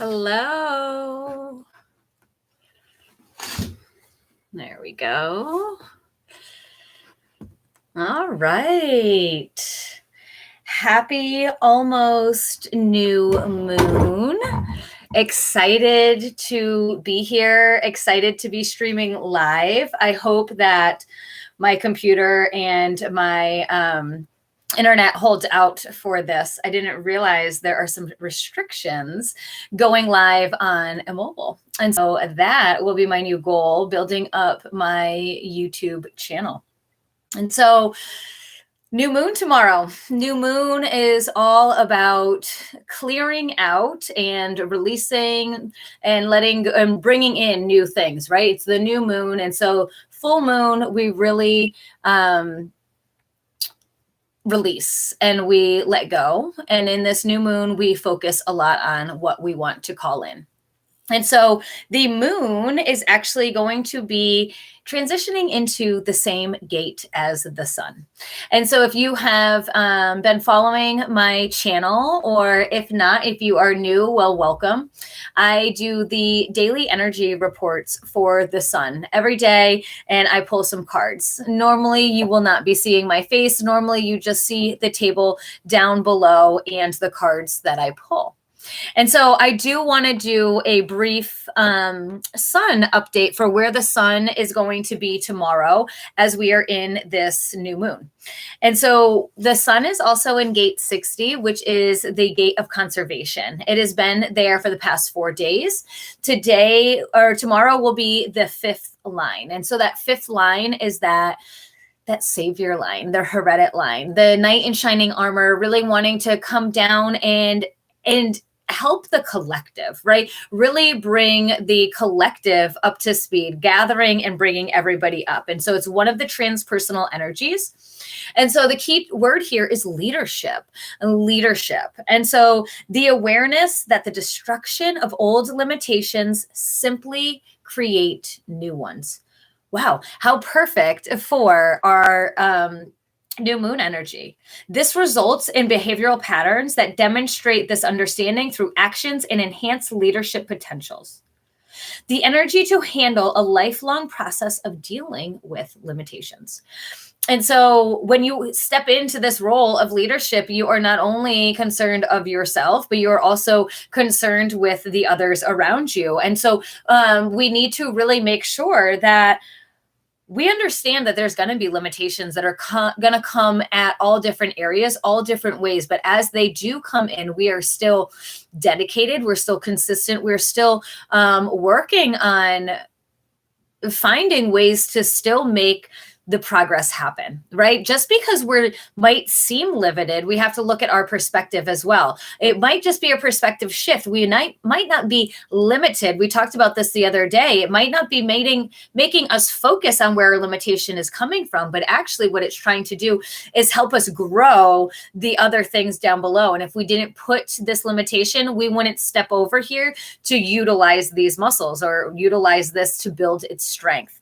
Hello. There we go. All right. Happy almost new moon. Excited to be here. Excited to be streaming live. I hope that my computer and my internet holds out for this. I didn't realize there are some restrictions going live on a mobile. And so that will be my new goal, building up my YouTube channel. And so new moon tomorrow. New moon is all about clearing out and releasing and letting and bringing in new things, right? It's the new moon. And so full moon, we really release and we let go. And in this new moon, we focus a lot on what we want to call in. And so the moon is actually going to be transitioning into the same gate as the sun. And so if you have been following my channel, or if not, if you are new, well, welcome. I do the daily energy reports for the sun every day, and I pull some cards. Normally, you will not be seeing my face. Normally, you just see the table down below and the cards that I pull. And so I do want to do a brief sun update for where the sun is going to be tomorrow as we are in this new moon. And so the sun is also in gate 60, which is the gate of conservation. It has been there for the past 4 days. Today or tomorrow will be the 5th line. And so that 5th line is that savior line, the heredit line, the knight in shining armor, really wanting to come down and help the collective, right? Really bring the collective up to speed, gathering and bringing everybody up. And so it's one of the transpersonal energies. And so the key word here is leadership. And so the awareness that the destruction of old limitations simply create new ones. Wow, how perfect for our new moon energy. This results in behavioral patterns that demonstrate this understanding through actions and enhance leadership potentials. The energy to handle a lifelong process of dealing with limitations. And so when you step into this role of leadership, you are not only concerned of yourself, but you are also concerned with the others around you. And so we need to really make sure that we understand that there's going to be limitations that are going to come at all different areas, all different ways. But as they do come in, we are still dedicated. We're still consistent. We're still working on finding ways to still make the progress happen, right? Just because we might seem limited, we have to look at our perspective as well. It might just be a perspective shift. We might not be limited. We talked about this the other day. It might not be making us focus on where our limitation is coming from, but actually what it's trying to do is help us grow the other things down below. And if we didn't put this limitation, we wouldn't step over here to utilize these muscles or utilize this to build its strength.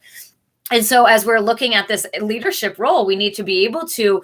And so as we're looking at this leadership role, we need to be able to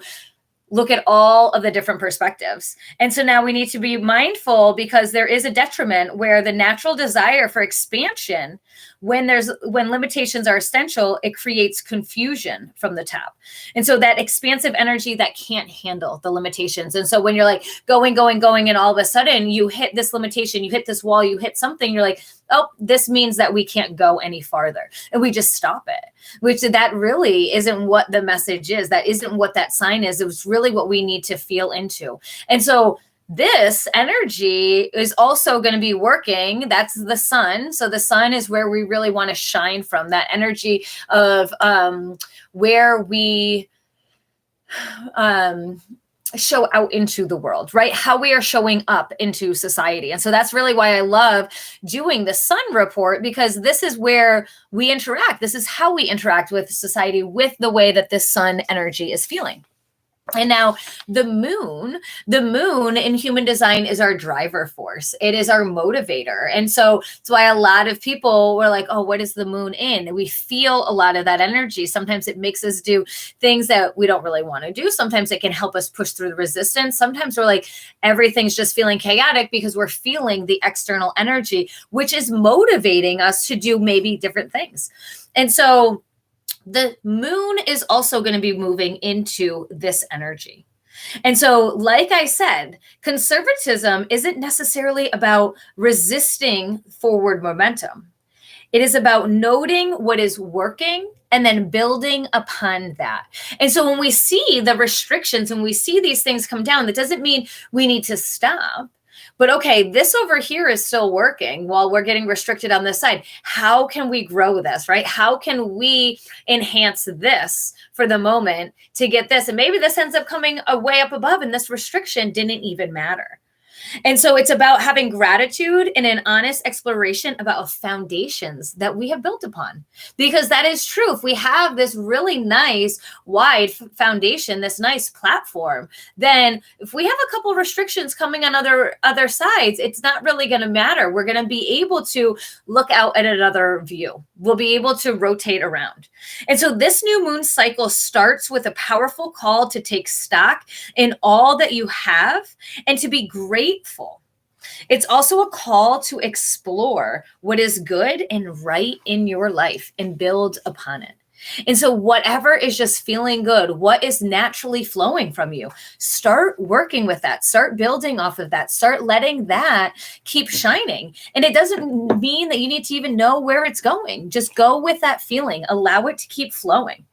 look at all of the different perspectives. And so now we need to be mindful, because there is a detriment where the natural desire for expansion, when limitations are essential, it creates confusion from the top. And so that expansive energy that can't handle the limitations. And so when you're like going, and all of a sudden you hit this limitation, you hit this wall, you hit something, you're like, oh, this means that we can't go any farther. And we just stop it, which that really isn't what the message is. That isn't what that sign is. It was really what we need to feel into. And so this energy is also going to be working. That's the sun. So the sun is where we really want to shine from, that energy of where we show out into the world, right? How we are showing up into society. And so that's really why I love doing the sun report, because this is where we interact. This is how we interact with society, with the way that this sun energy is feeling. And now the moon in human design is our driver force. It is our motivator. And so that's why a lot of people were like, oh, what is the moon in? We feel a lot of that energy. Sometimes it makes us do things that we don't really want to do. Sometimes it can help us push through the resistance. Sometimes we're like, everything's just feeling chaotic because we're feeling the external energy, which is motivating us to do maybe different things. And so the moon is also going to be moving into this energy. And so, like I said, conservatism isn't necessarily about resisting forward momentum. It is about noting what is working and then building upon that. And so when we see the restrictions and we see these things come down, that doesn't mean we need to stop. But okay, this over here is still working while we're getting restricted on this side. How can we grow this, right? How can we enhance this for the moment to get this? And maybe this ends up coming a way up above and this restriction didn't even matter. And so it's about having gratitude and an honest exploration about foundations that we have built upon. Because that is true. If we have this really nice, wide foundation, this nice platform, then if we have a couple restrictions coming on other sides, it's not really going to matter. We're going to be able to look out at another view. We'll be able to rotate around. And so this new moon cycle starts with a powerful call to take stock in all that you have and to be grateful. It's also a call to explore what is good and right in your life and build upon it. And so whatever is just feeling good, what is naturally flowing from you, start working with that, start building off of that, start letting that keep shining. And it doesn't mean that you need to even know where it's going. Just go with that feeling, allow it to keep flowing.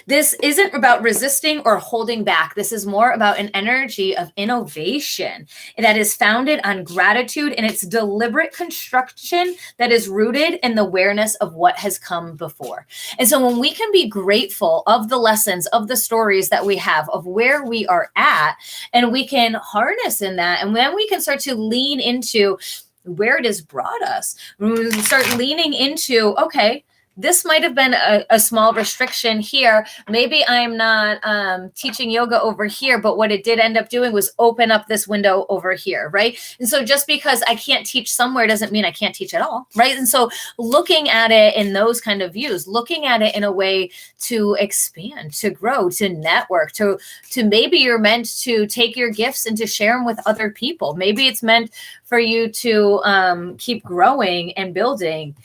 This isn't about resisting or holding back. This is more about an energy of innovation that is founded on gratitude and its deliberate construction that is rooted in the awareness of what has come before. And so when we can be grateful of the lessons, of the stories that we have, of where we are at, and we can harness in that, and then we can start to lean into where it has brought us. We start leaning into, okay, this might have been a small restriction here. Maybe I'm not teaching yoga over here, but what it did end up doing was open up this window over here, right? And so just because I can't teach somewhere doesn't mean I can't teach at all, right? And so looking at it in those kind of views, looking at it in a way to expand, to grow, to network, to maybe you're meant to take your gifts and to share them with other people. Maybe it's meant for you to keep growing and building,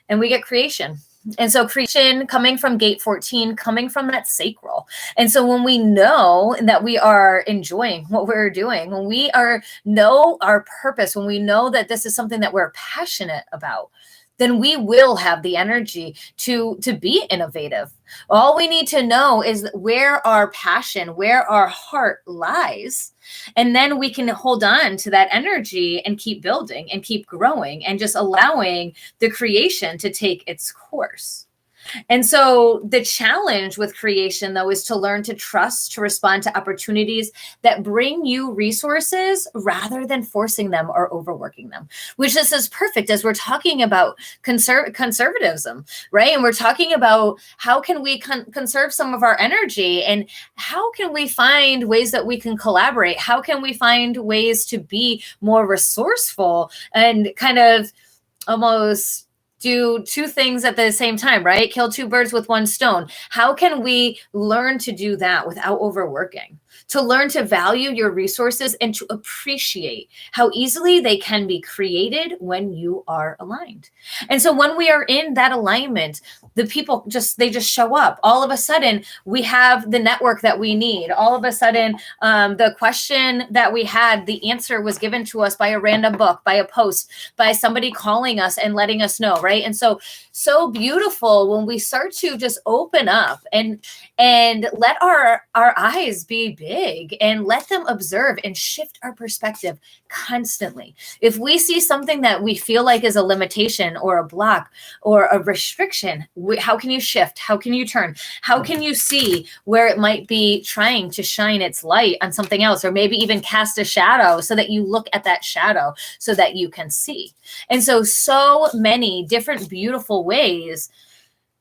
and we get creation. And so creation coming from gate 14, coming from that sacral. And so when we know that we are enjoying what we're doing, when we know our purpose, when we know that this is something that we're passionate about, then we will have the energy to be innovative. All we need to know is where our passion, where our heart lies. And then we can hold on to that energy and keep building and keep growing and just allowing the creation to take its course. And so the challenge with creation, though, is to learn to trust, to respond to opportunities that bring you resources rather than forcing them or overworking them, which is as perfect as we're talking about conservatism, right? And we're talking about how can we conserve some of our energy and how can we find ways that we can collaborate? How can we find ways to be more resourceful and kind of almost do two things at the same time, right? Kill two birds with one stone. How can we learn to do that without overworking? To learn to value your resources and to appreciate how easily they can be created when you are aligned. And so when we are in that alignment, the people they just show up. All of a sudden, we have the network that we need. All of a sudden, the question that we had, the answer was given to us by a random book, by a post, by somebody calling us and letting us know, right? And so beautiful when we start to just open up and let our eyes be big and let them observe and shift our perspective constantly. If we see something that we feel like is a limitation or a block or a restriction, how can you shift? How can you turn? How can you see where it might be trying to shine its light on something else, or maybe even cast a shadow so that you look at that shadow so that you can see? And so many different beautiful ways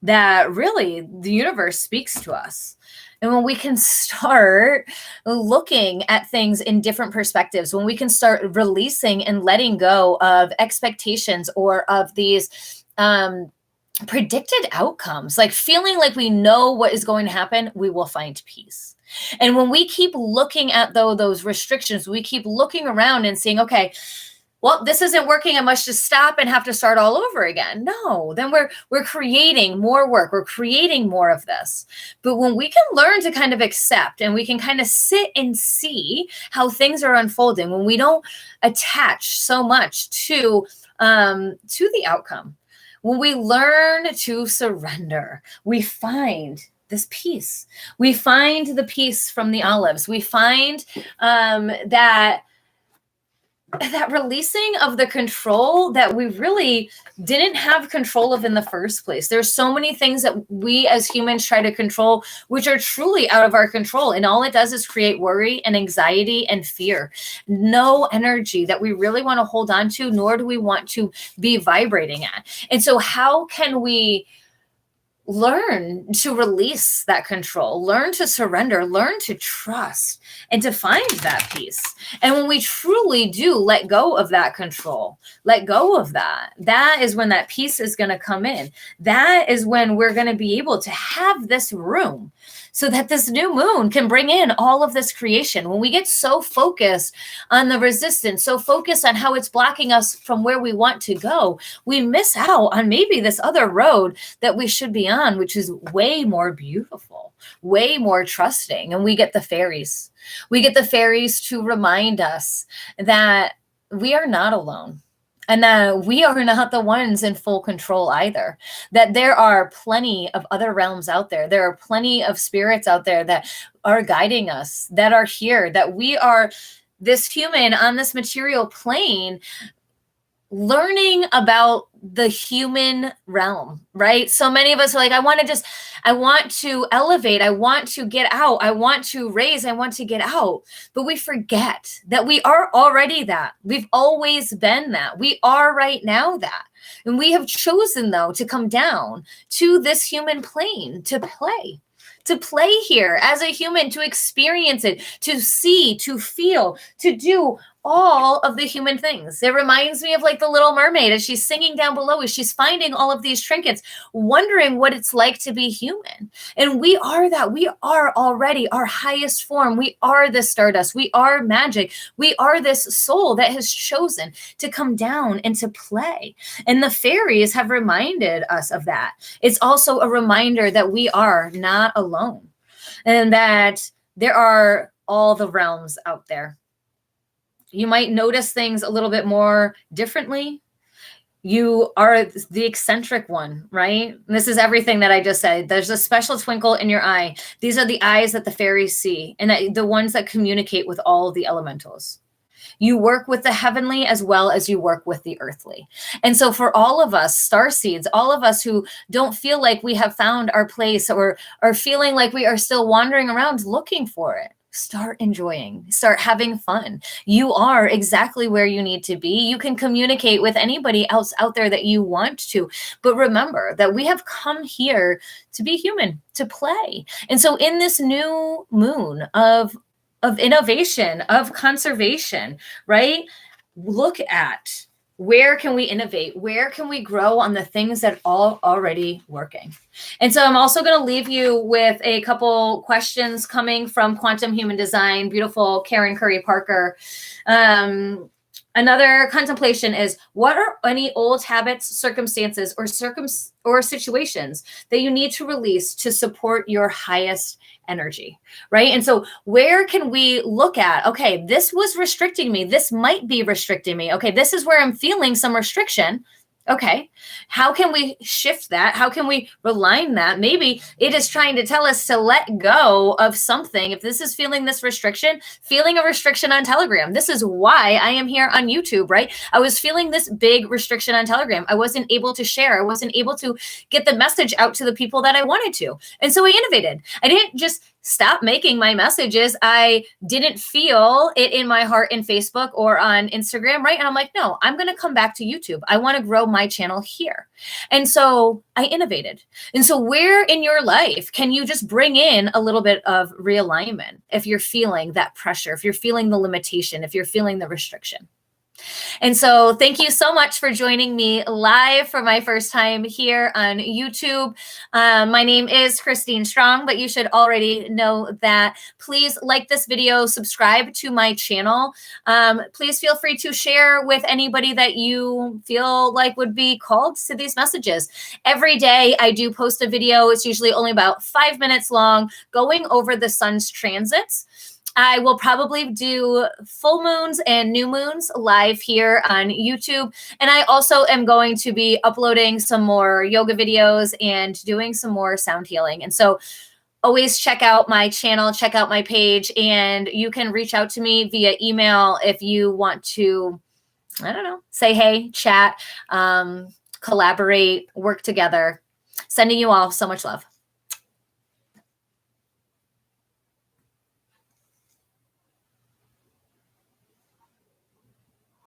that really the universe speaks to us. And when we can start looking at things in different perspectives, when we can start releasing and letting go of expectations or of these predicted outcomes, like feeling like we know what is going to happen, we will find peace. And when we keep looking at those restrictions, we keep looking around and saying, okay, well, this isn't working. I must just stop and have to start all over again. No, then we're creating more work. We're creating more of this. But when we can learn to kind of accept and we can kind of sit and see how things are unfolding, when we don't attach so much to the outcome, when we learn to surrender, we find this peace. We find the peace from the olives. We find that releasing of the control that we really didn't have control of in the first place. There's so many things that we as humans try to control, which are truly out of our control. And all it does is create worry and anxiety and fear. No energy that we really want to hold on to, nor do we want to be vibrating at. And so how can we learn to release that control, learn to surrender, learn to trust, and to find that peace? And when we truly do let go of that control, let go of that, that is when that peace is going to come in. That is when we're going to be able to have this room so that this new moon can bring in all of this creation. When we get so focused on the resistance, so focused on how it's blocking us from where we want to go, we miss out on maybe this other road that we should be on, which is way more beautiful, way more trusting. And we get the fairies. We get the fairies to remind us that we are not alone. And that we are not the ones in full control either. That there are plenty of other realms out there. There are plenty of spirits out there that are guiding us, that are here, that we are this human on this material plane learning about the human realm, right? So many of us are like, I want to elevate. I want to get out. I want to raise. I want to get out. But we forget that we are already that. We've always been that. We are right now that. And we have chosen, though, to come down to this human plane to play here as a human, to experience it, to see, to feel, to do all of the human things. It reminds me of like the Little Mermaid as she's singing down below, as she's finding all of these trinkets, wondering what it's like to be human. And we are that. We are already our highest form. We are the stardust. We are magic. We are this soul that has chosen to come down and to play. And the fairies have reminded us of that. It's also a reminder that we are not alone and that there are all the realms out there. You might notice things a little bit more differently. You are the eccentric one, right? And this is everything that I just said. There's a special twinkle in your eye. These are the eyes that the fairies see, and the ones that communicate with all the elementals. You work with the heavenly as well as you work with the earthly. And so for all of us, starseeds, all of us who don't feel like we have found our place or are feeling like we are still wandering around looking for it, start enjoying, start having fun. You are exactly where you need to be. You can communicate with anybody else out there that you want to. But remember that we have come here to be human, to play. And so in this new moon of innovation, of conservation, right? Look at where can we innovate? Where can we grow on the things that are already working? And so I'm also going to leave you with a couple questions coming from Quantum Human Design, beautiful Karen Curry Parker. Another contemplation is, what are any old habits, circumstances, or situations that you need to release to support your highest energy, right? And so where can we look at, okay, this was restricting me. This might be restricting me. Okay, this is where I'm feeling some restriction. Okay, how can we shift that? How can we realign that? Maybe it is trying to tell us to let go of something. If this is feeling this restriction, feeling a restriction on Telegram. This is why I am here on YouTube, right? I was feeling this big restriction on Telegram. I wasn't able to share. I wasn't able to get the message out to the people that I wanted to. And so I innovated. I didn't just stop making my messages. I didn't feel it in my heart in Facebook or on Instagram, right? And I'm like, no, I'm going to come back to YouTube. I want to grow my channel here. And so I innovated. And so where in your life can you just bring in a little bit of realignment if you're feeling that pressure, if you're feeling the limitation, if you're feeling the restriction? And so thank you so much for joining me live for my first time here on YouTube. My name is Christine Strong, but you should already know that. Please like this video, subscribe to my channel. Please feel free to share with anybody that you feel like would be called to these messages. Every day I do post a video. It's usually only about 5 minutes long, going over the sun's transits. I will probably do full moons and new moons live here on YouTube. And I also am going to be uploading some more yoga videos and doing some more sound healing. And so always check out my channel, check out my page, and you can reach out to me via email if you want to, I don't know, say hey, chat, collaborate, work together. Sending you all so much love.